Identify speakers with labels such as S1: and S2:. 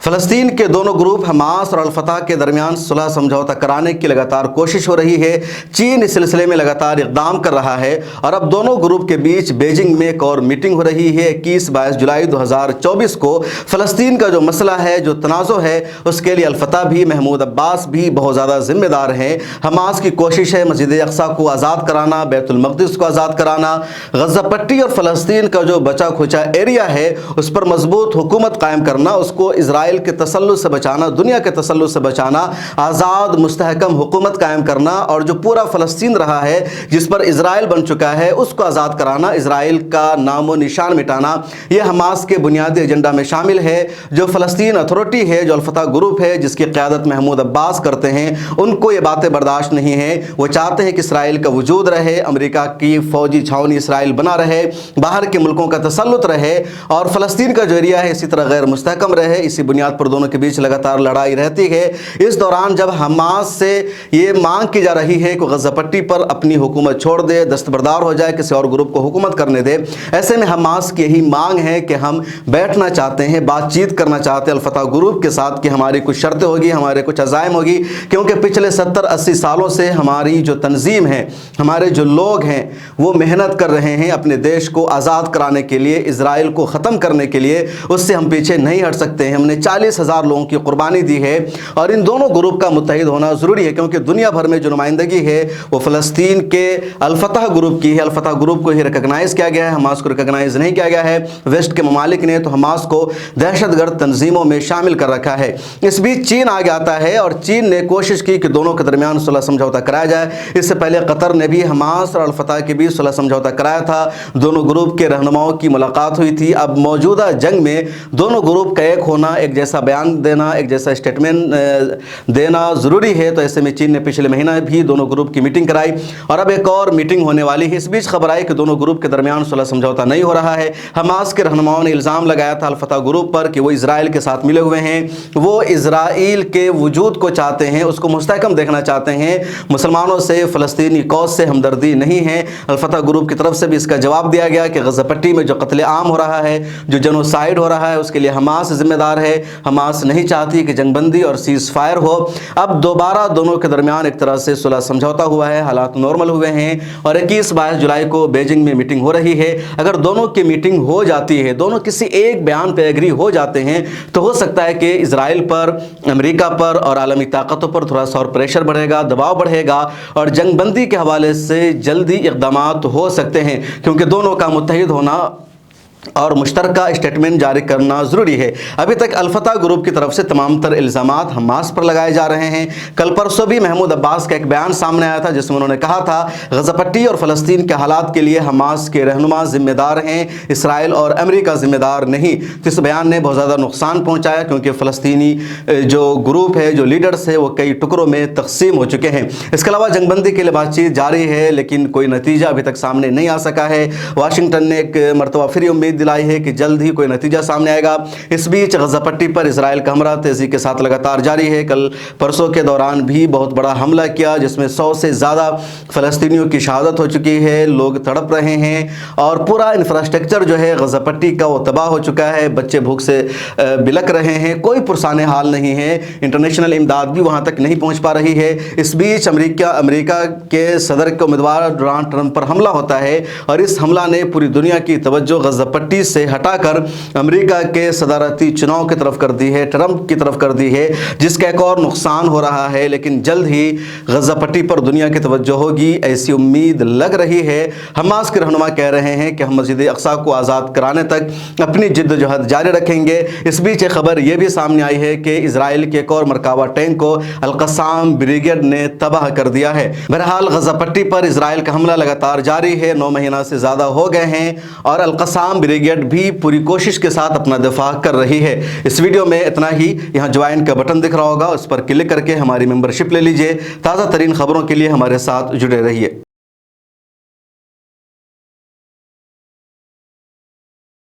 S1: فلسطین کے دونوں گروپ حماس اور الفتح کے درمیان صلح سمجھوتا کرانے کی لگاتار کوشش ہو رہی ہے۔ چین اس سلسلے میں لگاتار اقدام کر رہا ہے اور اب دونوں گروپ کے بیچ بیجنگ میں ایک اور میٹنگ ہو رہی ہے۔ 21-22 جولائی 2024 کو فلسطین کا جو مسئلہ ہے، جو تنازع ہے، اس کے لیے الفتح بھی، محمود عباس بھی بہت زیادہ ذمہ دار ہیں۔ حماس کی کوشش ہے مسجد اقصیٰ کو آزاد کرانا، بیت المقدس کو آزاد کرانا، غزہ پٹی اور فلسطین کا جو بچا کھچا ایریا ہے اس پر مضبوط حکومت قائم کرنا، اس کو اسرائیل کے تسلط سے بچانا، دنیا کے تسلط سے بچانا، آزاد مستحکم حکومت قائم کرنا، اور جو پورا فلسطین رہا ہے جس پر اسرائیل بن چکا ہے اس کو آزاد کرانا، اسرائیل کا نام و نشان مٹانا، یہ حماس کے بنیادی ایجنڈا میں شامل ہے۔ جو فلسطین اتھارٹی ہے، جو الفتح گروپ ہے جس کی قیادت محمود عباس کرتے ہیں، ان کو یہ باتیں برداشت نہیں ہیں۔ وہ چاہتے ہیں کہ اسرائیل کا وجود رہے، امریکہ کی فوجی چھاونی اسرائیل بنا رہے، باہر کے ملکوں کا تسلط رہے اور فلسطین کا جو ایریا ہے اسی طرح غیر مستحکم رہے۔ اسی بنیاد پر دونوں کے بیچ لگاتار لڑائی رہتی ہے۔ اس دوران جب حماس سے یہ مانگ کی جا رہی ہے کہ غزہ پٹی پر اپنی حکومت چھوڑ دے، دستبردار ہو جائے، کسی اور گروپ کو حکومت کرنے دے، ایسے میں حماس کی یہی مانگ ہے کہ ہم بیٹھنا چاہتے ہیں، بات چیت کرنا چاہتے ہیں الفتح گروپ کے ساتھ کہ ہماری کچھ شرطیں ہوگی، ہمارے کچھ عزائم ہوگی، کیونکہ پچھلے 70-80 سالوں سے ہماری جو تنظیم ہے، ہمارے جو لوگ ہیں، وہ محنت کر رہے ہیں اپنے دیش کو آزاد کرانے کے لیے، اسرائیل کو ختم کرنے کے لیے۔ اس سے ہم پیچھے نہیں ہٹ سکتے ہیں۔ ہم نے 40,000 لوگوں کی قربانی دی ہے اور ان دونوں گروپ کا متحد ہونا ضروری ہے، کیونکہ دنیا بھر میں جو نمائندگی ہے وہ فلسطین کے الفتح گروپ کی ہے۔ الفتح گروپ کو ہی ریکگنائز کیا گیا ہے، حماس کو ریکگنائز نہیں کیا گیا ہے۔ ویسٹ کے ممالک نے تو حماس کو دہشت گرد تنظیموں میں شامل کر رکھا ہے۔ اس بیچ چین آگے آتا ہے اور چین نے کوشش کی کہ دونوں کے درمیان صلح سمجھوتا کرایا جائے۔ اس سے پہلے قطر نے بھی حماس اور الفتح کے بیچ صلح سمجھوتا کرایا تھا، دونوں گروپ کے رہنماؤں کی ملاقات ہوئی تھی۔ اب موجودہ جنگ میں دونوں گروپ کا ایک ہونا، ایک جیسا بیان دینا، ایک جیسا اسٹیٹمنٹ دینا ضروری ہے۔ تو ایسے میں چین نے پچھلے مہینہ بھی دونوں گروپ کی میٹنگ کرائی اور اب ایک اور میٹنگ ہونے والی ہے۔ اس بیچ خبر آئی کہ دونوں گروپ کے درمیان صلح سمجھوتا نہیں ہو رہا ہے۔ حماس کے رہنماؤں نے الزام لگایا تھا الفتح گروپ پر کہ وہ اسرائیل کے ساتھ ملے ہوئے ہیں، وہ اسرائیل کے وجود کو چاہتے ہیں، اس کو مستحکم دیکھنا چاہتے ہیں، مسلمانوں سے، فلسطینی قوس سے ہمدردی نہیں ہے۔ الفتح گروپ کی طرف سے بھی اس کا جواب دیا گیا کہ غزہ پٹی میں جو قتل عام ہو رہا ہے، جو جنوسائیڈ ہو رہا ہے، اس کے لیے حماس ذمہ دار ہے۔ حماس نہیں چاہتی کہ جنگ بندی اور سیز فائر ہو۔ اب دوبارہ دونوں کے درمیان ایک طرح سے صلح سمجھوتا ہوا ہے، حالات نارمل ہوئے ہیں اور 21-22 جولائی کو بیجنگ میں میٹنگ ہو رہی ہے۔ اگر دونوں کی میٹنگ ہو جاتی ہے، دونوں کسی ایک بیان پہ ایگری ہو جاتے ہیں تو ہو سکتا ہے کہ اسرائیل پر، امریکہ پر اور عالمی طاقتوں پر تھوڑا سا اور پریشر بڑھے گا، دباؤ بڑھے گا اور جنگ بندی کے حوالے سے جلدی اقدامات ہو سکتے ہیں، کیونکہ دونوں کا متحد ہونا اور مشترکہ اسٹیٹمنٹ جاری کرنا ضروری ہے۔ ابھی تک الفتح گروپ کی طرف سے تمام تر الزامات حماس پر لگائے جا رہے ہیں۔ کل پرسوں بھی محمود عباس کا ایک بیان سامنے آیا تھا جس میں انہوں نے کہا تھا غزہ پٹی اور فلسطین کے حالات کے لیے حماس کے رہنما ذمہ دار ہیں، اسرائیل اور امریکہ ذمہ دار نہیں۔ تو اس بیان نے بہت زیادہ نقصان پہنچایا، کیونکہ فلسطینی جو گروپ ہے، جو لیڈرز ہیں، وہ کئی ٹکڑوں میں تقسیم ہو چکے ہیں۔ اس کے علاوہ جنگ بندی کے لیے بات چیت جاری ہے لیکن کوئی نتیجہ ابھی تک سامنے نہیں آ سکا ہے۔ واشنگٹن نے ایک مرتبہ پھر امید دلائی ہے کہ جلد ہی کوئی نتیجہ سامنے آئے گا۔ اس بیچ غزہ پٹی پر اسرائیل کا حملہ تیزی کے ساتھ لگاتار جاری ہے۔ کل پرسوں کے دوران بھی بہت بڑا حملہ کیا جس میں 100 سے زیادہ فلسطینیوں کی شہادت ہو چکی ہے، لوگ تڑپ رہے ہیں اور پورا انفراسٹرکچر جو ہے غزہ پٹی کا وہ تباہ ہو چکا ہے، بچے بھوک سے بلک رہے ہیں، کوئی پرسان حال نہیں ہے، انٹرنیشنل امداد بھی وہاں تک نہیں پہنچ پا رہی ہے۔ اس بیچ امریکہ کے صدر کے امیدوار ڈونلڈ ٹرمپ پر حملہ ہوتا ہے اور اس حملہ نے پوری دنیا کی توجہ غزہ پٹی سے ہٹا کر امریکہ کے صدارتی چناؤ کی طرف کر دی ہے، ٹرمپ کی طرف کر دی ہے، جس کا ایک اور نقصان ہو رہا ہے۔ لیکن جلد ہی غزہ پٹی پر دنیا کی توجہ ہوگی، ایسی امید لگ رہی ہے۔ حماس کے رہنما کہہ رہے ہیں کہ ہم مسجد اقصیٰ کو آزاد کرانے تک اپنی جدوجہد جاری رکھیں گے۔ اس بیچ ایک خبر یہ بھی سامنے آئی ہے کہ اسرائیل کے ایک اور مرکبہ ٹینک کو القسام بریگیڈ نے تباہ کر دیا ہے۔ بہرحال غزہ پٹی پر اسرائیل کا حملہ لگاتار جاری ہے، 9 مہینہ سے زیادہ ہو گئے ہیں اور القسام بریگیڈ بھی پوری کوشش کے ساتھ اپنا دفاع کر رہی ہے۔ اس ویڈیو میں اتنا ہی۔ یہاں جوائن کا بٹن دکھ رہا ہوگا، اس پر کلک کر کے ہماری ممبرشپ لے لیجئے۔ تازہ ترین خبروں کے لیے ہمارے ساتھ جڑے رہیے۔